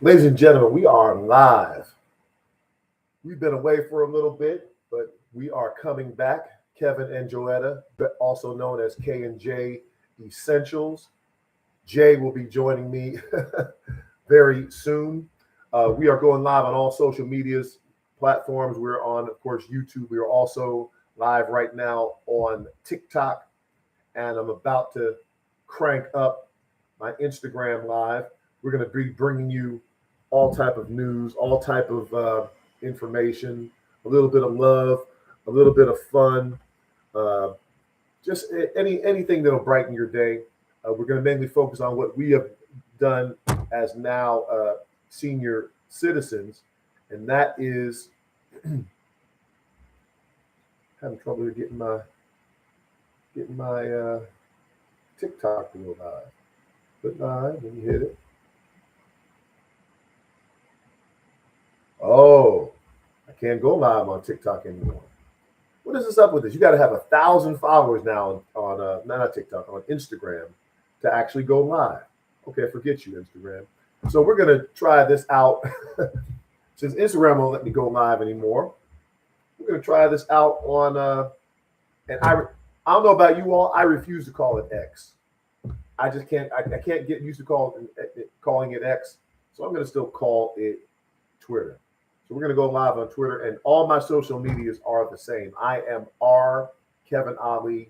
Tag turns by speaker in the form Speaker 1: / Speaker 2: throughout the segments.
Speaker 1: Ladies and gentlemen, we are live. We've been away for a little bit, but we are coming back. Kevin and Joetta, also known as K&J Essentials. Jay will be joining me very soon. We are going live on all social medias platforms. We're on, of course, YouTube. We are also live right now on TikTok, and I'm about to crank up my Instagram live. We're going to be bringing you all type of news, all type of information, a little bit of love, a little bit of fun, uh, just anything that'll brighten your day. We're going to mainly focus on what we have done as now senior citizens, and that is having trouble here getting my TikTok to go live. But live, when you hit it. Oh, I can't go live on TikTok anymore. What is this up with this? You got to have 1,000 followers now on not TikTok, on Instagram to actually go live. Okay, forget you, Instagram. So we're gonna try this out. Since Instagram won't let me go live anymore, we're gonna try this out on. And I don't know about you all. I refuse to call it X. I just can't. I can't get used to calling it X. So I'm gonna still call it Twitter. So we're going to go live on Twitter, and all my social medias are the same. I am R Kevin Ali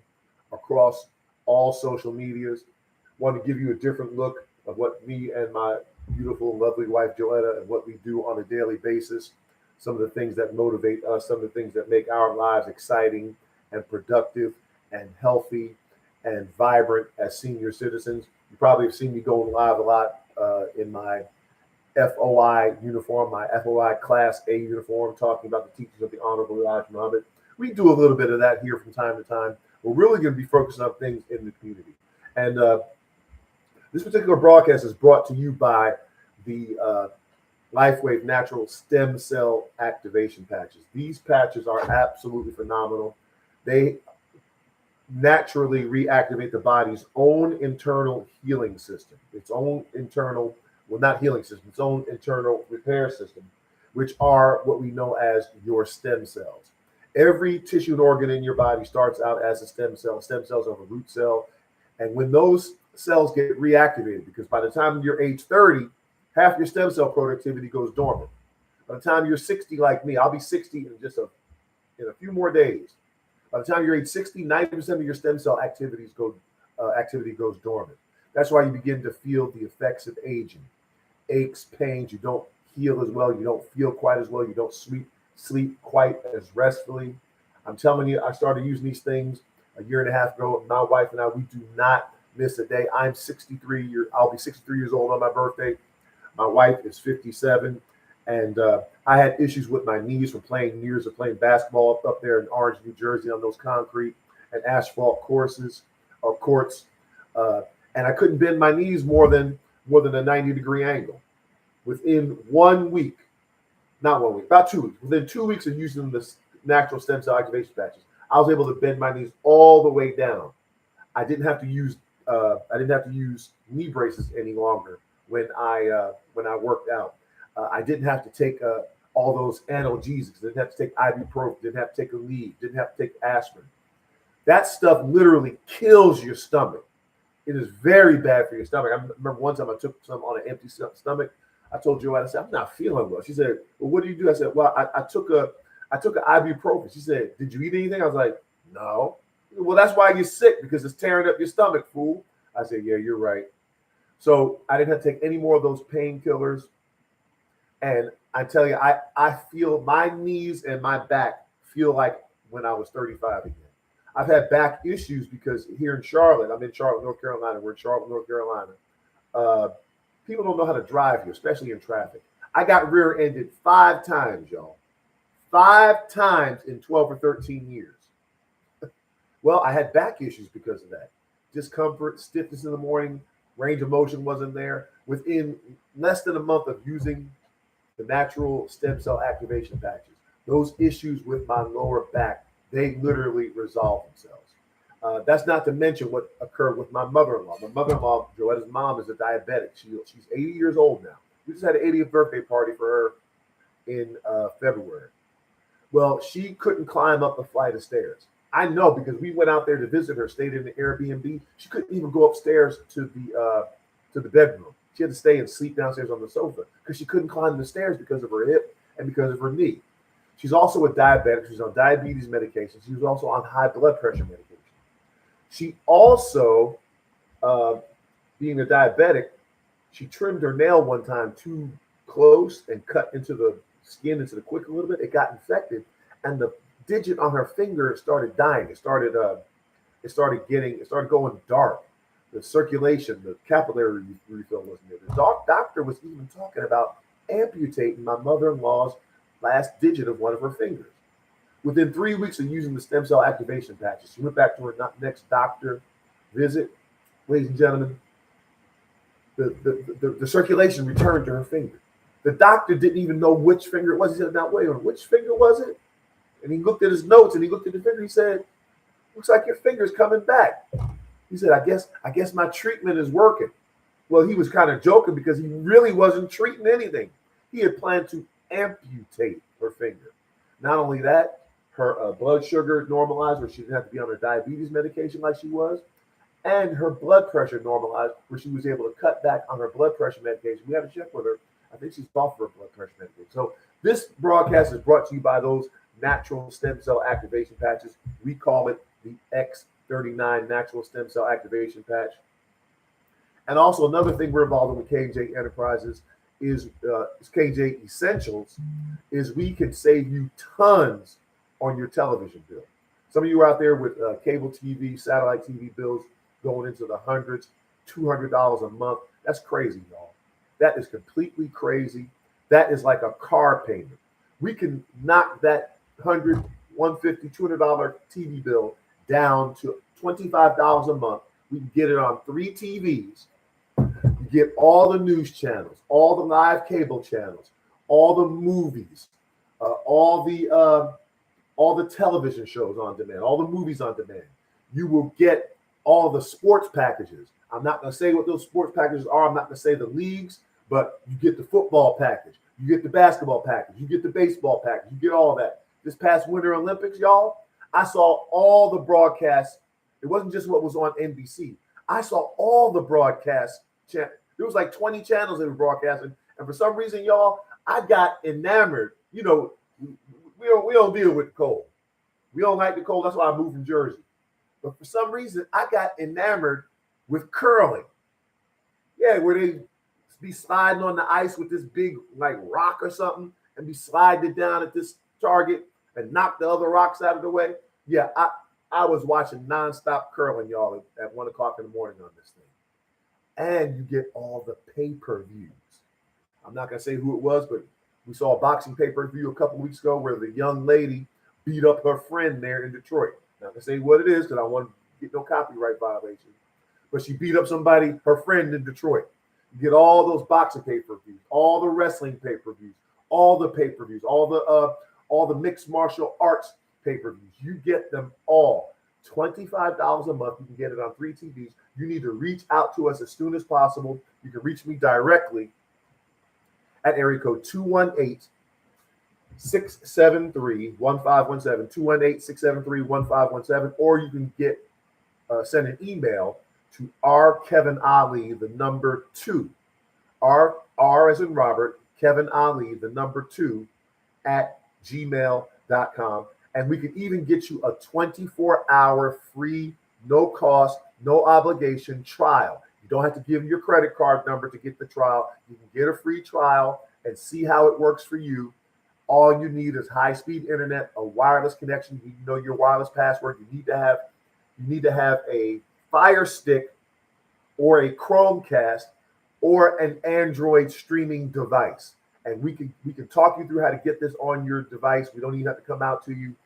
Speaker 1: across all social medias. Want to give you a different look of what me and my beautiful, lovely wife Joetta and what we do on a daily basis. Some of the things that motivate us, some of the things that make our lives exciting and productive and healthy and vibrant as senior citizens. You probably have seen me going live a lot in my FOI uniform, my FOI Class A uniform, talking about the teachings of the Honorable Elijah Muhammad. We do a little bit of that here from time to time. We're really going to be focusing on things in the community. And this particular broadcast is brought to you by the LifeWave Natural Stem Cell Activation Patches. These patches are absolutely phenomenal. They naturally reactivate the body's own internal healing system, its own internal not healing system, its own internal repair system, which are what we know as your stem cells. Every tissue and organ in your body starts out as a stem cell. Stem cells are a root cell. And when those cells get reactivated, because by the time you're age 30, half your stem cell productivity goes dormant. By the time you're 60, like me, I'll be 60 in a few more days. By the time you're age 60, 90% of your stem cell activity goes dormant. That's why you begin to feel the effects of aging. Aches, pains, you don't heal as well, you don't feel quite as well, you don't sleep quite as restfully. I'm telling you, I started using these things a year and a half ago. My wife and I, we do not miss a day. I'll be 63 years old on my birthday. My wife is 57, and I had issues with my knees from playing years of playing basketball up there in Orange, New Jersey, on those concrete and asphalt courts, and I couldn't bend my knees more than a 90-degree angle. Within 1 week, not 1 week, about 2 weeks, within 2 weeks of using the natural stem cell activation patches, I was able to bend my knees all the way down. I didn't have to use knee braces any longer when I worked out. I didn't have to take all those analgesics. Didn't have to take ibuprofen. Didn't have to take Aleve. Didn't have to take aspirin. That stuff literally kills your stomach. It is very bad for your stomach. I remember one time I took some on an empty stomach. I told Joanne, I said, I'm not feeling well. She said, well, what do you do? I said, well, I took an ibuprofen. She said, did you eat anything? I was like, no. Well, that's why you're sick, because it's tearing up your stomach, fool. I said, yeah, you're right. So I didn't have to take any more of those painkillers. And I tell you, I feel my knees and my back feel like when I was 35 again. I've had back issues because here in Charlotte, I'm in Charlotte, North Carolina. We're in Charlotte, North Carolina. People don't know how to drive here, especially in traffic. I got rear-ended 5 times, y'all. 5 times in 12 or 13 years. Well, I had back issues because of that. Discomfort, stiffness in the morning, range of motion wasn't there. Within less than a month of using the natural stem cell activation patches, those issues with my lower back, they literally resolve themselves. That's not to mention what occurred with my mother-in-law. My mother-in-law, Joetta's mom, is a diabetic. She's 80 years old now. We just had an 80th birthday party for her in February. Well, she couldn't climb up a flight of stairs. I know because we went out there to visit her, stayed in the Airbnb. She couldn't even go upstairs to the bedroom. She had to stay and sleep downstairs on the sofa because she couldn't climb the stairs because of her hip and because of her knee. She's also a diabetic. She's on diabetes medication. She was also on high blood pressure medication. She also, being a diabetic, she trimmed her nail one time too close and cut into the skin, into the quick a little bit. It got infected, and the digit on her finger started dying. It started going dark. The circulation, the capillary refill wasn't there. The doctor was even talking about amputating my mother-in-law's last digit of one of her fingers. Within 3 weeks of using the stem cell activation patches, she went back to her next doctor visit. Ladies and gentlemen, the circulation returned to her finger. The doctor didn't even know which finger it was. He said, now wait, which finger was it? And he looked at his notes and he looked at the finger. He said, looks like your finger's coming back. He said, I guess my treatment is working. Well, he was kind of joking because he really wasn't treating anything. He had planned to amputate her finger. Not only that, her blood sugar normalized where she didn't have to be on her diabetes medication like she was, and her blood pressure normalized where she was able to cut back on her blood pressure medication. We had to check with her. I think she's off her blood pressure medication. So this broadcast is brought to you by those natural stem cell activation patches. We call it the X39 natural stem cell activation patch. And also another thing we're involved in with K&J Enterprises is K&J Essentials, is we can save you tons on your television bill. Some of you out there with cable TV, satellite TV bills going into the hundreds, $200 a month. That's crazy, y'all. That is completely crazy. That is like a car payment. We can knock that $100, $150, $200 TV bill down to $25 a month. We can get it on 3 TVs. You get all the news channels, all the live cable channels, all the movies, all the television shows on demand, all the movies on demand. You will get all the sports packages. I'm not going to say what those sports packages are. I'm not going to say the leagues, but you get the football package. You get the basketball package. You get the baseball package. You get all that. This past Winter Olympics, y'all, I saw all the broadcasts. It wasn't just what was on NBC. I saw all the broadcasts. There was like 20 channels that were broadcasting. And for some reason, y'all, I got enamored. You know, we don't deal with the cold. We don't like the cold. That's why I moved from Jersey. But for some reason, I got enamored with curling. Yeah, where they be sliding on the ice with this big like rock or something and be sliding it down at this target and knock the other rocks out of the way. Yeah, I was watching nonstop curling, y'all, at 1 o'clock in the morning on this thing. And you get all the pay-per-views. I'm not going to say who it was, but we saw a boxing pay-per-view a couple weeks ago where the young lady beat up her friend there in Detroit. I'm not going to say what it is because I want to get no copyright violation. But she beat up somebody, her friend in Detroit. You get all those boxing pay-per-views, all the wrestling pay-per-views, all the pay-per-views, all the mixed martial arts pay-per-views. You get them all. $25 a month. You can get it on 3 TVs. You need to reach out to us as soon as possible. You can reach me directly at area code 218-673-1517, 218-673-1517, or you can send an email to rkevinali, the number 2, R as in Robert, Kevin Ali, the number 2, at gmail.com. And we can even get you a 24-hour free, no cost, no obligation trial. You don't have to give your credit card number to get the trial. You can get a free trial and see how it works for you. All you need is high-speed internet, a wireless connection. You know your wireless password. You need to have a Fire Stick or a Chromecast or an Android streaming device. And we can talk you through how to get this on your device. We don't even have to come out to you.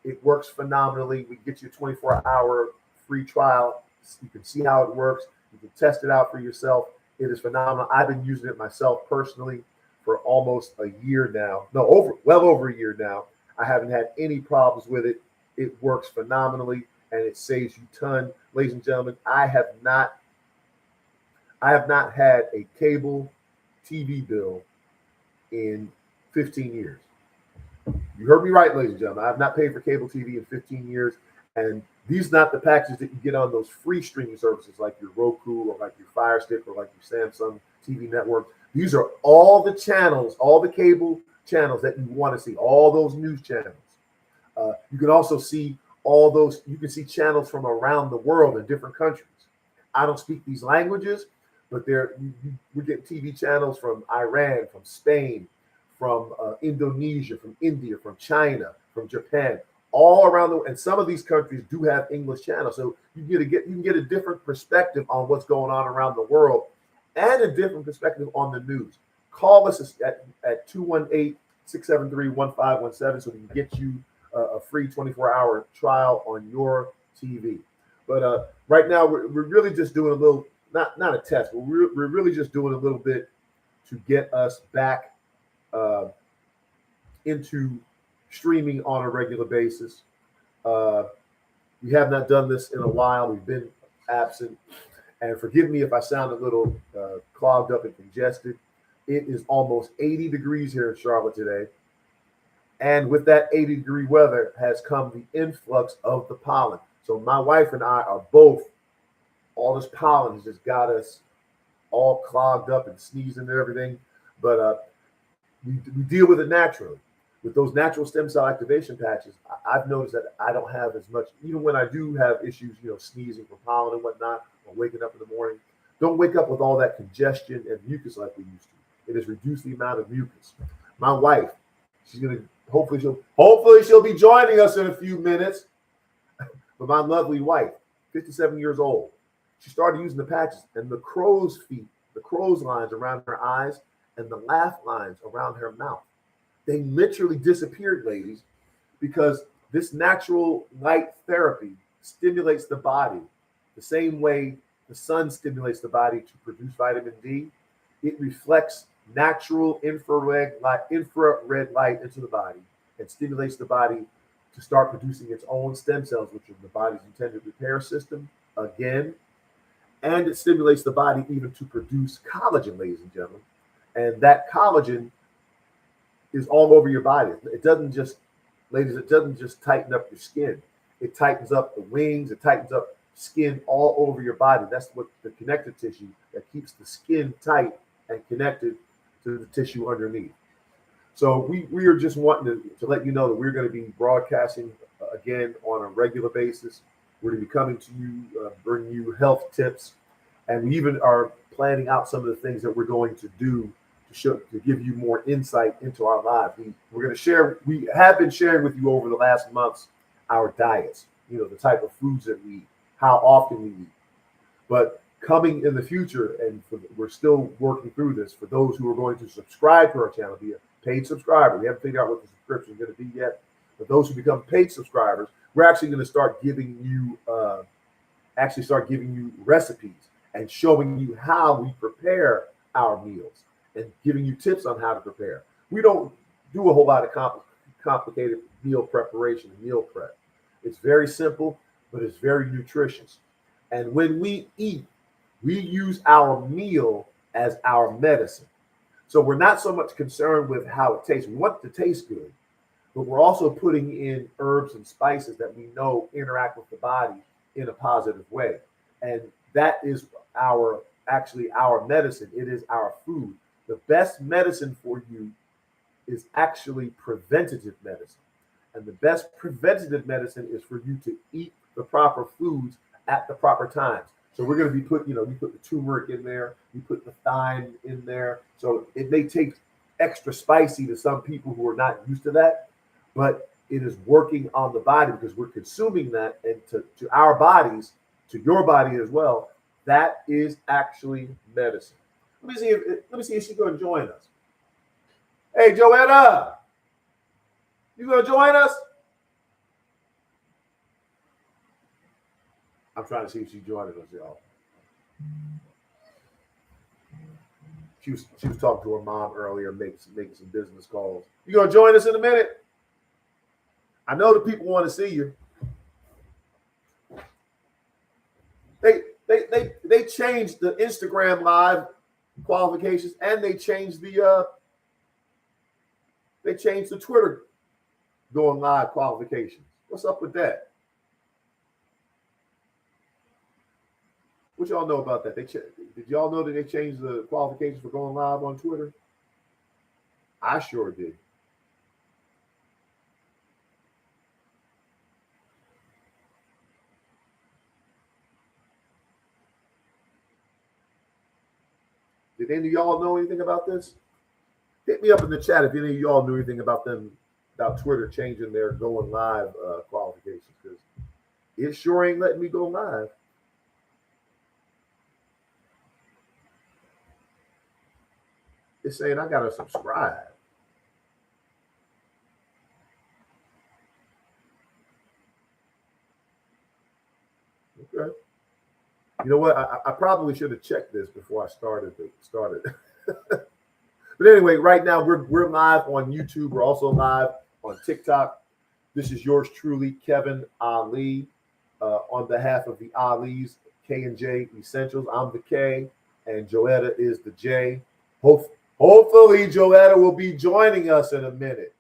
Speaker 1: It works phenomenally. We get you a 24-hour free trial. You can see how it works. You can test it out for yourself. It is phenomenal. I've been using it myself personally for almost a year now. Well over a year now. I haven't had any problems with it. It works phenomenally and it saves you a ton. Ladies and gentlemen, I have not had a cable TV bill in 15 years. You heard me right, ladies and gentlemen. I've not paid for cable TV in 15 years. And these are not the packages that you get on those free streaming services like your Roku or like your Fire Stick or like your Samsung TV network. These are all the channels, all the cable channels that you want to see, all those news channels. You can also see all those, you can see channels from around the world in different countries. I don't speak these languages, but we get TV channels from Iran, from Spain, from Indonesia, from India, from China, from Japan, all around the world. And some of these countries do have English channels. So you can get a different perspective on what's going on around the world and a different perspective on the news. Call us at 218-673-1517 so we can get you a free 24-hour trial on your TV. But right now, we're really just doing a little, not a test, but we're really just doing a little bit to get us back into streaming on a regular basis. We have not done this in a while. We've been absent. And forgive me if I sound a little clogged up and congested. It is almost 80 degrees here in Charlotte today. And with that 80-degree weather has come the influx of the pollen. So my wife and I are both, all this pollen has just got us all clogged up and sneezing and everything. But we deal with it naturally. With those natural stem cell activation patches, I've noticed that I don't have as much, even when I do have issues, sneezing from pollen and whatnot, or waking up in the morning, don't wake up with all that congestion and mucus like we used to. It has reduced the amount of mucus. My wife, she's going to, hopefully she'll be joining us in a few minutes. But my lovely wife, 57 years old, she started using the patches, and the crow's feet, the crow's lines around her eyes, and the laugh lines around her mouth, they literally disappeared, ladies, because this natural light therapy stimulates the body the same way the sun stimulates the body to produce vitamin D. It reflects natural infrared light into the body and stimulates the body to start producing its own stem cells, which are the body's intended repair system again. And it stimulates the body even to produce collagen, ladies and gentlemen. And that collagen is all over your body. It doesn't just tighten up your skin. It tightens up the wings. It tightens up skin all over your body. That's what the connective tissue that keeps the skin tight and connected to the tissue underneath. So we are just wanting to let you know that we're going to be broadcasting again on a regular basis. We're going to be coming to you, bringing you health tips, and we even are planning out some of the things that we're going to do to give you more insight into our lives. We're going to share. We have been sharing with you over the last months our diets. The type of foods that we eat, how often we eat. But coming in the future, and we're still working through this, for those who are going to subscribe to our channel, be a paid subscriber. We haven't figured out what the subscription is going to be yet. But those who become paid subscribers, we're actually going to start giving you recipes and showing you how we prepare our meals and giving you tips on how to prepare. We don't do a whole lot of complicated meal preparation and meal prep. It's very simple, but it's very nutritious. And when we eat, we use our meal as our medicine. So we're not so much concerned with how it tastes. We want it to taste good, but we're also putting in herbs and spices that we know interact with the body in a positive way. And that is our medicine. It is our food. The best medicine for you is actually preventative medicine. And the best preventative medicine is for you to eat the proper foods at the proper times. So we're going to be we put the turmeric in there, we put the thyme in there. So it may take extra spicy to some people who are not used to that, but it is working on the body because we're consuming that, and to our bodies, to your body as well, that is actually medicine. Let me see if she's going to join us. Hey, Joanna, you going to join us? I'm trying to see if she's joining us, y'all. She was talking to her mom earlier, making some business calls. You gonna join us in a minute? I know the people want to see you. They changed the Instagram live qualifications, and they changed the Twitter going live qualifications. What's up with that? What y'all know about that? Did y'all know that they changed the qualifications for going live on Twitter? I sure did. Did any of y'all know anything about this? Hit me up in the chat if any of y'all knew anything about Twitter changing their going live qualifications, because it sure ain't letting me go live. It's saying I gotta subscribe. Okay. You know what? I probably should have checked this before I started. But anyway, right now we're live on YouTube. We're also live on TikTok. This is yours truly, Kevin Ali, on behalf of the Ali's, K&J Essentials. I'm the K, and Joetta is the J. Hopefully, Joetta will be joining us in a minute.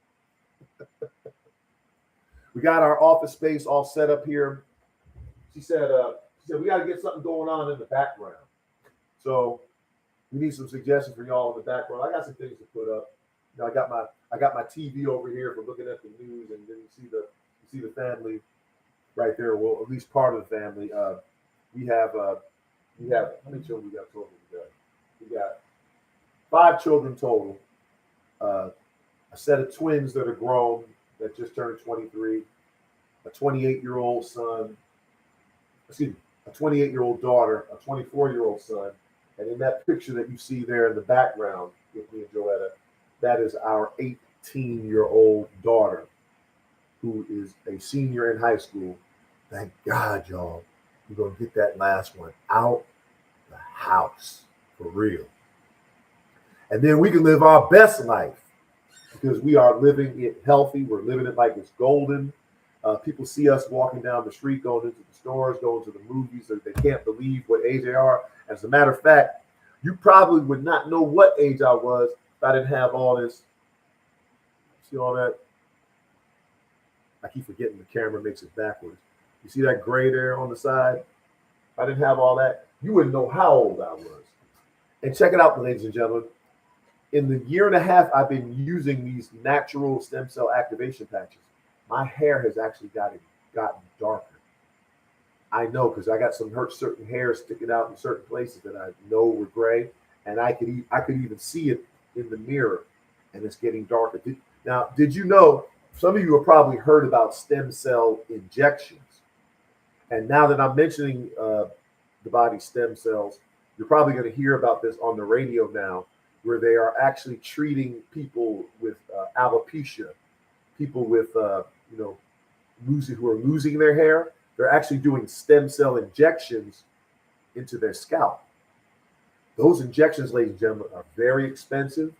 Speaker 1: We got our office space all set up here. She said we got to get something going on in the background. So we need some suggestions for y'all in the background. I got some things to put up. You know, I got my TV over here for looking at the news, and then you see the family right there. Well, at least part of the family. We have how many children we got total? We got 5 children total. A set of twins that are grown that just turned 23. A 28-year-old son. Excuse me. A 28-year-old daughter. A 24-year-old son. And in that picture that you see there in the background with me and Joetta, that is our 18-year-old daughter, who is a senior in high school. Thank God, y'all. We're going to get that last one out the house for real. And then we can live our best life because we are living it healthy. We're living it like it's golden. People see us walking down the street, going into the stores, going to the movies. They can't believe what age they are. As a matter of fact, you probably would not know what age I was if I didn't have all this. See all that? I keep forgetting the camera makes it backwards. You see that gray there on the side? If I didn't have all that, you wouldn't know how old I was. And check it out, ladies and gentlemen. In the year and a half I've been using these natural stem cell activation patches, my hair has actually gotten darker. I know, because I got some certain hairs sticking out in certain places that I know were gray, and I could even see it in the mirror, and it's getting darker. Did you know? Some of you have probably heard about stem cell injections, and now that I'm mentioning the body's stem cells, you're probably going to hear about this on the radio now, where they are actually treating people with alopecia, people with who are losing their hair. They're actually doing stem cell injections into their scalp. Those injections, ladies and gentlemen, are very expensive.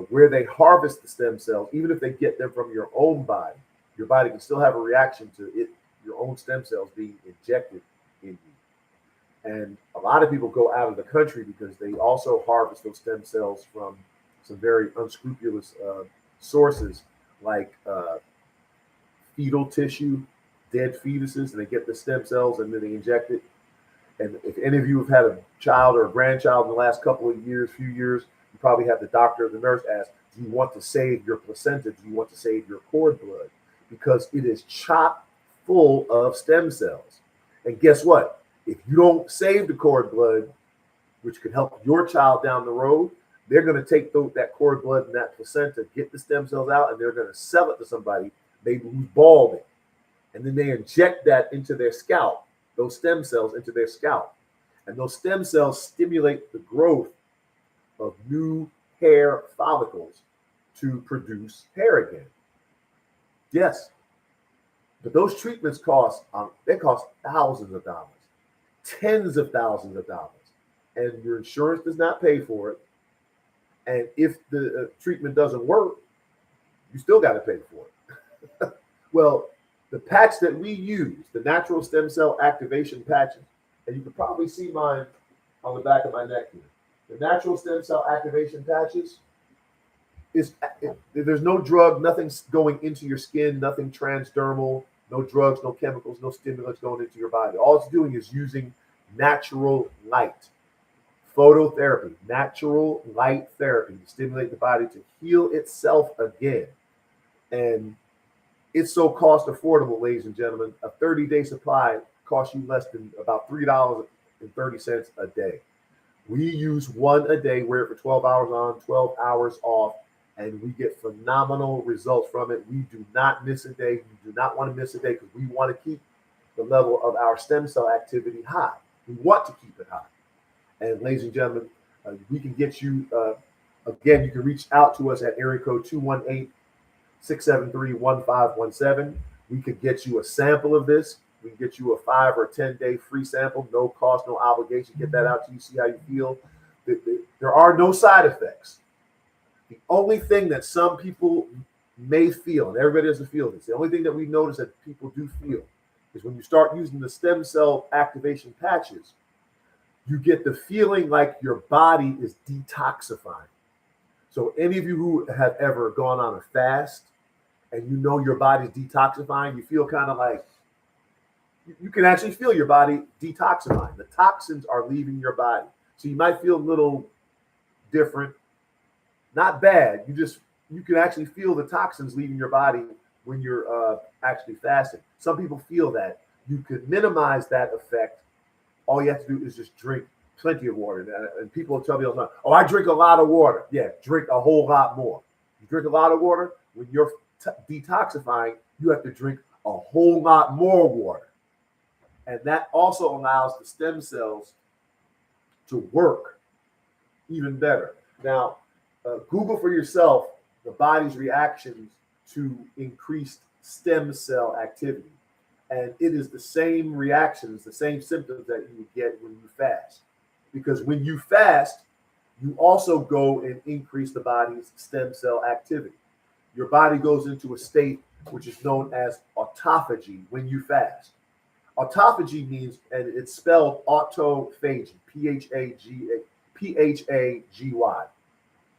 Speaker 1: Where they harvest the stem cells, even if they get them from your own body, your body can still have a reaction to it, your own stem cells being injected in you. And a lot of people go out of the country because they also harvest those stem cells from some very unscrupulous sources, like fetal tissue, dead fetuses, and they get the stem cells and then they inject it. And if any of you have had a child or a grandchild in the last few years, you probably have the doctor or the nurse ask, do you want to save your placenta? Do you want to save your cord blood? Because it is chock full of stem cells. And guess what? If you don't save the cord blood, which could help your child down the road, they're going to take that cord blood and that placenta, get the stem cells out, and they're going to sell it to somebody, maybe who's balding. And then they inject that into their scalp, those stem cells into their scalp. And those stem cells stimulate the growth of new hair follicles to produce hair again. Yes. But those treatments cost thousands of dollars, tens of thousands of dollars. And your insurance does not pay for it. And if the treatment doesn't work, you still got to pay for it. Well, the patch that we use, the natural stem cell activation patches, and you can probably see mine on the back of my neck here. The natural stem cell activation patches there's no drug, nothing's going into your skin, nothing transdermal, no drugs, no chemicals, no stimulants going into your body. All it's doing is using natural light, phototherapy, natural light therapy to stimulate the body to heal itself again. And it's so cost affordable, ladies and gentlemen. A 30-day supply costs you less than about $3.30 a day. We use one a day, wear it for 12 hours on, 12 hours off, and we get phenomenal results from it. We do not miss a day. We do not want to miss a day because we want to keep the level of our stem cell activity high. We want to keep it high. And ladies and gentlemen, we can get you, again, you can reach out to us at area code 218-673-1517. We could get you a sample of this. We can get you a 5 or 10-day free sample, no cost, no obligation. Get that out to you, see how you feel. There are no side effects. The only thing that some people may feel, and everybody doesn't feel this, the only thing that we notice that people do feel is when you start using the stem cell activation patches, you get the feeling like your body is detoxifying. So any of you who have ever gone on a fast and you know your body's detoxifying, you feel kind of like, you can actually feel your body detoxifying. The toxins are leaving your body. So you might feel a little different, not bad. You can actually feel the toxins leaving your body when you're actually fasting. Some people feel that. You could minimize that effect. All you have to do is just drink plenty of water. And people will tell me all the time, oh, I drink a lot of water. Yeah, drink a whole lot more. You drink a lot of water, when you're detoxifying, you have to drink a whole lot more water. And that also allows the stem cells to work even better. Now, Google for yourself the body's reactions to increased stem cell activity. And it is the same reactions, the same symptoms that you would get when you fast. Because when you fast, you also go and increase the body's stem cell activity. Your body goes into a state which is known as autophagy when you fast. Autophagy means, and it's spelled autophagy, P-H-A-G-Y.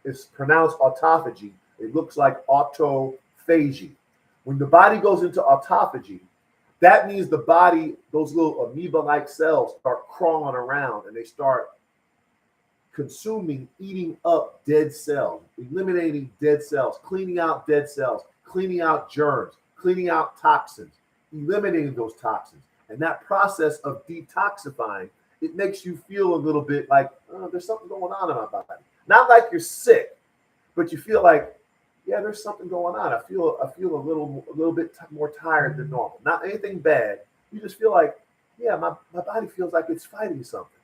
Speaker 1: It's pronounced autophagy. It looks like autophagy. When the body goes into autophagy, that means the body, those little amoeba-like cells start crawling around and they start consuming, eating up dead cells, eliminating dead cells, cleaning out dead cells, cleaning out germs, cleaning out toxins, eliminating those toxins. And that process of detoxifying, it makes you feel a little bit like, oh, there's something going on in my body. Not like you're sick, but you feel like, yeah, there's something going on. I feel a little bit more tired than normal. Not anything bad. You just feel like, yeah, my body feels like it's fighting something.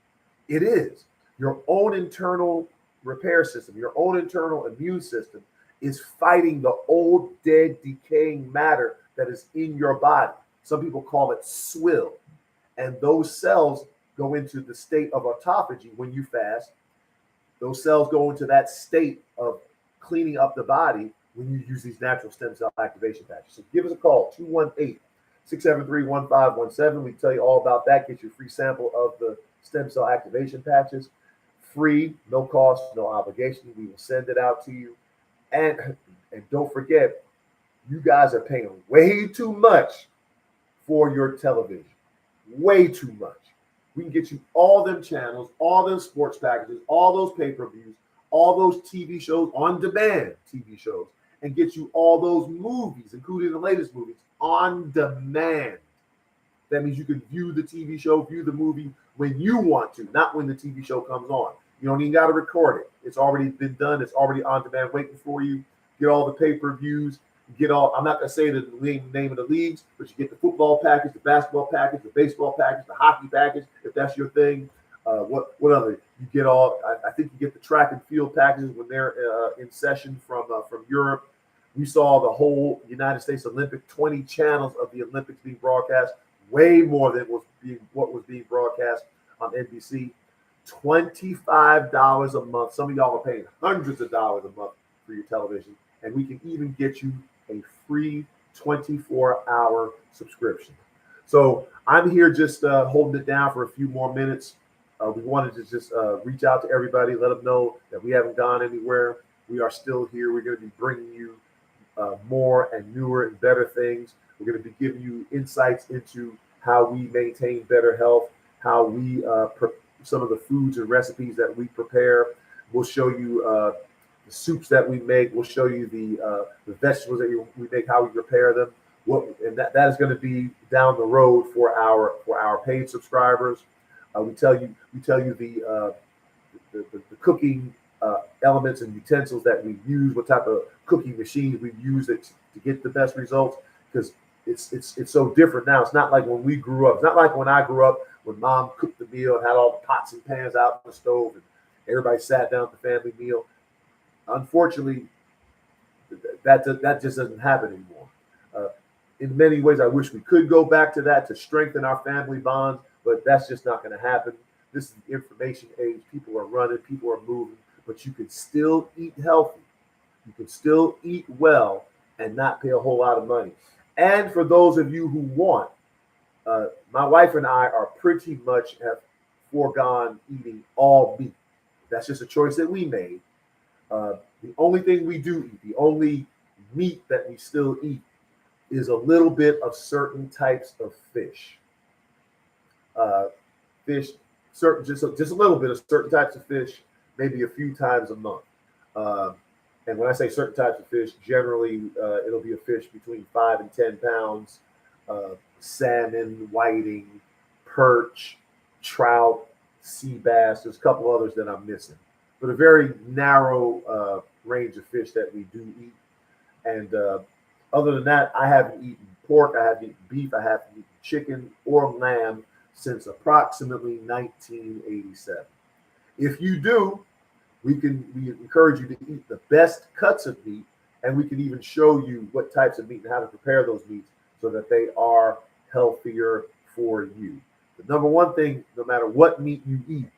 Speaker 1: It is. Your own internal repair system, your own internal immune system is fighting the old, dead, decaying matter that is in your body. Some people call it swill. And those cells go into the state of autophagy when you fast. Those cells go into that state of cleaning up the body when you use these natural stem cell activation patches. So give us a call, 218-673-1517. We tell you all about that. Get your free sample of the stem cell activation patches. Free, no cost, no obligation. We will send it out to you. And don't forget, you guys are paying way too much for your television. Way too much. We can get you all them channels, all them sports packages, all those pay-per-views, all those TV shows, on-demand TV shows, and get you all those movies, including the latest movies, on demand. That means you can view the TV show, view the movie when you want to, not when the TV show comes on. You don't even got to record it. It's already been done. It's already on demand waiting for you. Get all the pay-per-views. Get all, I'm not going to say the name of the leagues, but you get the football package, the basketball package, the baseball package, the hockey package, if that's your thing. What other? You get all, I think you get the track and field packages when they're in session from Europe. We saw the whole United States Olympic, 20 channels of the Olympics being broadcast, way more than what was being broadcast on NBC. $25 a month. Some of y'all are paying hundreds of dollars a month for your television, and we can even get you a free 24-hour subscription. So I'm here just holding it down for a few more minutes. We wanted to just reach out to everybody, let them know that we haven't gone anywhere. We are still here. We're going to be bringing you more and newer and better things. We're going to be giving you insights into how we maintain better health, how we some of the foods and recipes that we prepare. We'll show you the soups that we make. We'll show you the vegetables that we make, how we prepare them. And that is going to be down the road for our paid subscribers. We tell you the cooking elements and utensils that we use, what type of cooking machines we use to get the best results, because it's so different now. It's not like when we grew up. It's not like when I grew up, when mom cooked the meal and had all the pots and pans out on the stove and everybody sat down at the family meal. Unfortunately, that just doesn't happen anymore. In many ways, I wish we could go back to that to strengthen our family bonds, but that's just not going to happen. This is the information age. People are running, people are moving, but you can still eat healthy. You can still eat well and not pay a whole lot of money. And for those of you who want, my wife and I are pretty much have foregone eating all meat. That's just a choice that we made. The only thing we do eat, the only meat that we still eat, is a little bit of certain types of fish. Just a little bit of certain types of fish, maybe a few times a month. And when I say certain types of fish, generally it'll be a fish between 5 and 10 pounds. Salmon, whiting, perch, trout, sea bass. There's a couple others that I'm missing, but a very narrow range of fish that we do eat. And other than that, I haven't eaten pork, I haven't eaten beef, I haven't eaten chicken or lamb since approximately 1987. If you do, we encourage you to eat the best cuts of meat, and we can even show you what types of meat and how to prepare those meats so that they are healthier for you. The number one thing, no matter what meat you eat,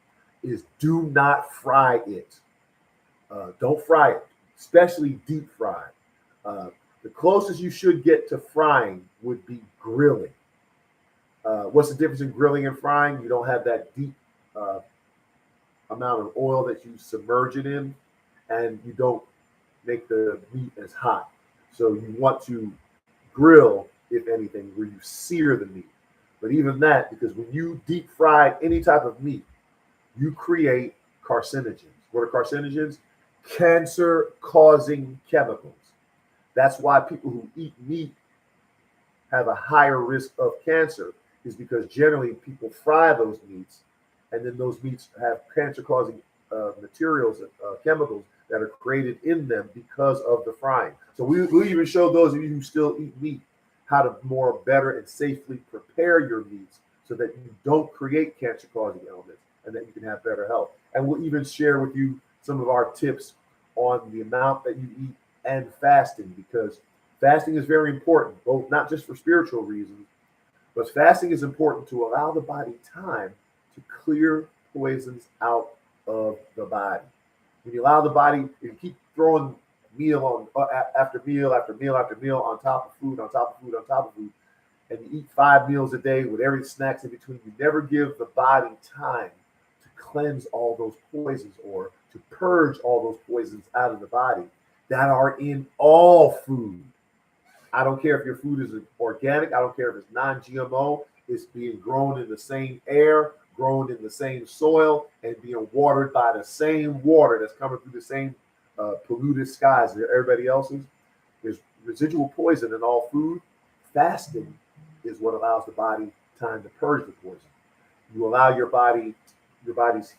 Speaker 1: is do not fry it. Don't fry it, especially deep fried. The closest you should get to frying would be grilling. What's the difference in grilling and frying? You don't have that deep amount of oil that you submerge it in, and you don't make the meat as hot. So you want to grill, if anything, where you sear the meat. But even that, because when you deep fry any type of meat, you create carcinogens. What are carcinogens? Cancer-causing chemicals. That's why people who eat meat have a higher risk of cancer, is because generally people fry those meats, and then those meats have cancer-causing materials, chemicals that are created in them because of the frying. So we'll even show those of you who still eat meat how to more better and safely prepare your meats so that you don't create cancer-causing elements and that you can have better health. And we'll even share with you some of our tips on the amount that you eat and fasting, because fasting is very important, both not just for spiritual reasons, but fasting is important to allow the body time to clear poisons out of the body. When you allow the body, if you keep throwing meal on after meal after meal after meal on top of food, on top of food, on top of food, and you eat 5 meals a day with every snacks in between, you never give the body time to cleanse all those poisons or to purge all those poisons out of the body that are in all food. I don't care if your food is organic. I don't care if it's non-GMO. It's being grown in the same air, grown in the same soil, and being watered by the same water that's coming through the same polluted skies that everybody else's. There's residual poison in all food. Fasting is what allows the body time to purge the poison. You allow your body's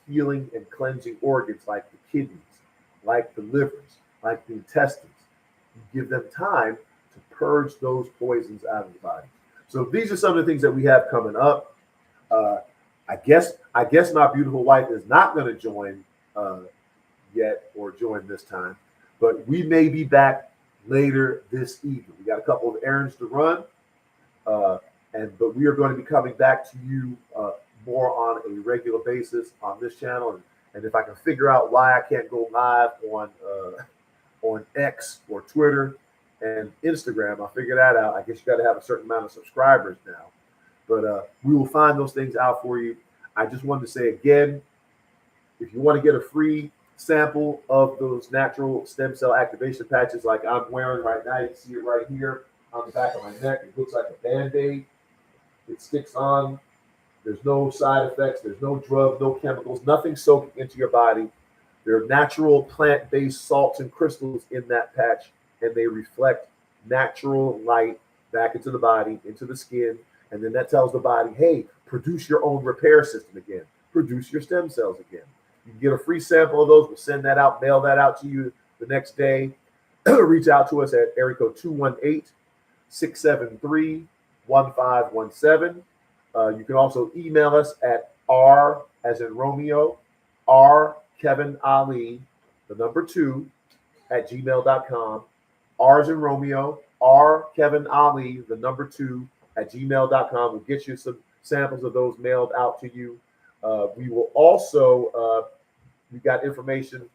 Speaker 1: healing and cleansing organs like the kidneys, like the livers, like the intestines. You give them time to purge those poisons out of the body. So these are some of the things that we have coming up. I guess my beautiful wife is not going to join yet or join this time, but we may be back later this evening. We got a couple of errands to run, but we are going to be coming back to you more on a regular basis on this channel. And if I can figure out why I can't go live on X or Twitter and Instagram, I'll figure that out. I guess you got to have a certain amount of subscribers now, but we will find those things out for you. I just wanted to say again, if you want to get a free sample of those natural stem cell activation patches like I'm wearing right now, you can see it right here on the back of my neck. It looks like a Band-Aid. It sticks on. There's no side effects. There's no drugs, no chemicals, nothing soaking into your body. There are natural plant-based salts and crystals in that patch, and they reflect natural light back into the body, into the skin. And then that tells the body, hey, produce your own repair system again. Produce your stem cells again. You can get a free sample of those. We'll send that out, mail that out to you the next day. Reach out to us at area code 218-673-1517. You can also email us at R as in Romeo, R Kevin Ali, the number 2 at gmail.com. R as in Romeo, R Kevin Ali, the number 2 at gmail.com. We'll get you some samples of those mailed out to you. We will also, we got information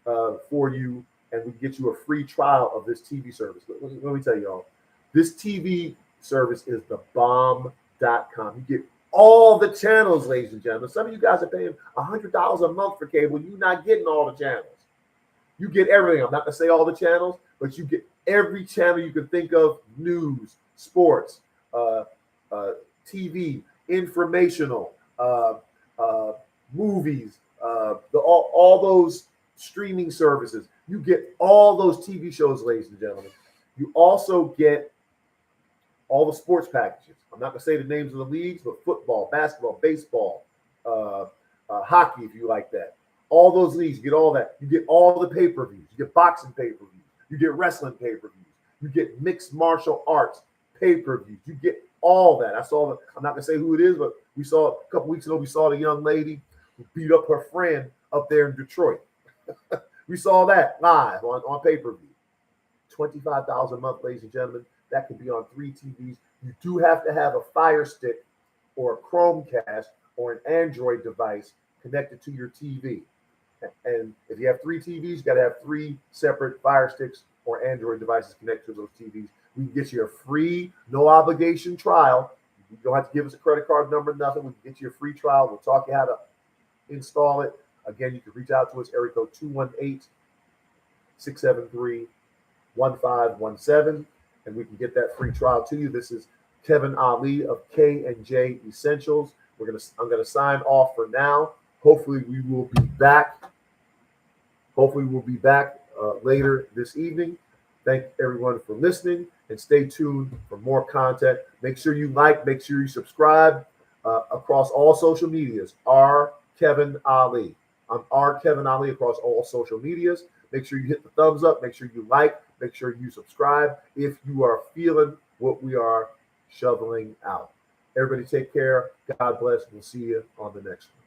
Speaker 1: for you, and we get you a free trial of this TV service. Let me tell y'all, this TV service is the bomb.com. You get all the channels, ladies and gentlemen. Some of you guys are paying $100 a month for cable. You're not getting all the channels. You get everything. I'm not going to say all the channels, but you get every channel you can think of: news, sports, TV, informational, movies, all those streaming services. You get all those TV shows, ladies and gentlemen. You also get all the sports packages. I'm not going to say the names of the leagues, but football, basketball, baseball, hockey, if you like that. All those leagues, you get all that. You get all the pay-per-views. You get boxing pay-per-views. You get wrestling pay-per-views. You get mixed martial arts pay-per-views. You get all that. I'm not going to say who it is, but we saw a couple weeks ago, we saw the young lady who beat up her friend up there in Detroit. We saw that live on pay-per-view. $25 a month, ladies and gentlemen. That can be on 3 TVs. You do have to have a Fire Stick or a Chromecast or an Android device connected to your TV. And if you have 3 TVs, you got to have 3 separate Fire Sticks or Android devices connected to those TVs. We can get you a free, no obligation trial. You don't have to give us a credit card number, nothing. We can get you a free trial. We'll talk you how to install it. Again, you can reach out to us, area code 218-673-1517, and we can get that free trial to you. This is Kevin Ali of K&J Essentials. I'm gonna sign off for now. Hopefully we will be back. Later this evening. Thank everyone for listening, and stay tuned for more content. Make sure you like, make sure you subscribe across all social medias. R Kevin Ali. I'm R Kevin Ali across all social medias. Make sure you hit the thumbs up. Make sure you like. Make sure you subscribe if you are feeling what we are shoveling out. Everybody take care. God bless. We'll see you on the next one.